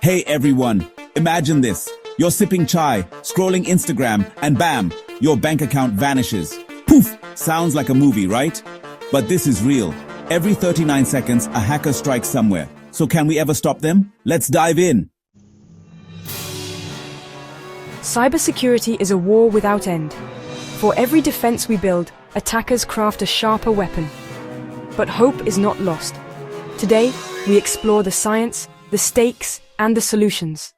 Hey everyone, imagine this. You're sipping chai, scrolling Instagram, and bam, your bank account vanishes. Poof! Sounds like a movie, right? But this is real. Every 39 seconds, a hacker strikes somewhere. So can we ever stop them? Let's dive in. Cybersecurity is a war without end. For every defense we build, attackers craft a sharper weapon. But hope is not lost. Today, we explore the science, the stakes, and the solutions.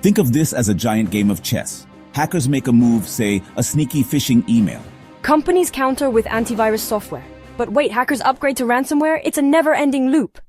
Think of this as a giant game of chess. Hackers make a move, say, a sneaky phishing email. Companies counter with antivirus software. But wait, hackers upgrade to ransomware? It's a never-ending loop.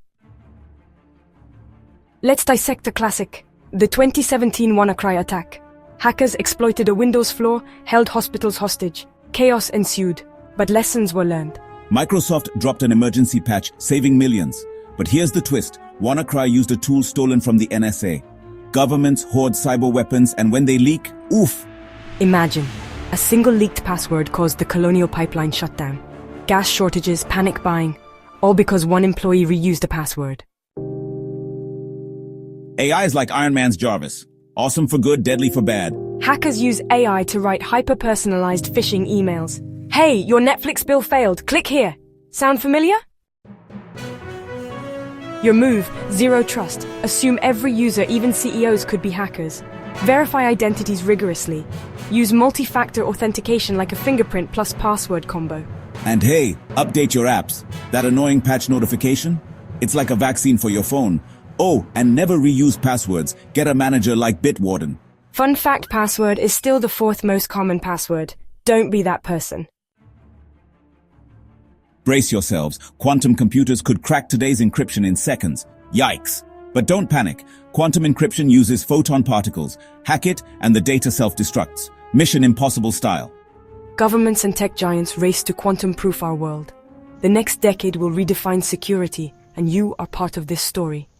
Let's dissect the classic. The 2017 WannaCry attack. Hackers exploited a Windows flaw, held hospitals hostage. Chaos ensued, but lessons were learned. Microsoft dropped an emergency patch, saving millions. But here's the twist. WannaCry used a tool stolen from the NSA. Governments hoard cyber weapons, and when they leak, oof! Imagine, a single leaked password caused the Colonial Pipeline shutdown. Gas shortages, panic buying, all because one employee reused a password. AI is like Iron Man's Jarvis. Awesome for good, deadly for bad. Hackers use AI to write hyper-personalized phishing emails. Hey, your Netflix bill failed. Click here. Sound familiar? Your move, zero trust. Assume every user, even CEOs, could be hackers. Verify identities rigorously. Use multi-factor authentication like a fingerprint plus password combo. And hey, update your apps. That annoying patch notification? It's like a vaccine for your phone. Oh, and never reuse passwords. Get a manager like Bitwarden. Fun fact, password is still the fourth most common password. Don't be that person. Brace yourselves. Quantum computers could crack today's encryption in seconds. Yikes. But don't panic. Quantum encryption uses photon particles. Hack it and the data self-destructs. Mission Impossible style. Governments and tech giants race to quantum-proof our world. The next decade will redefine security, and you are part of this story.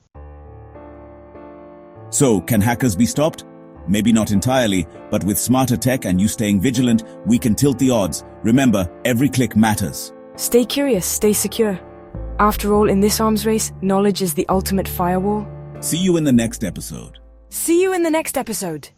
So, can hackers be stopped? Maybe not entirely, but with smarter tech and you staying vigilant, we can tilt the odds. Remember, every click matters. Stay curious, stay secure. After all, in this arms race, knowledge is the ultimate firewall. See you in the next episode. See you in the next episode.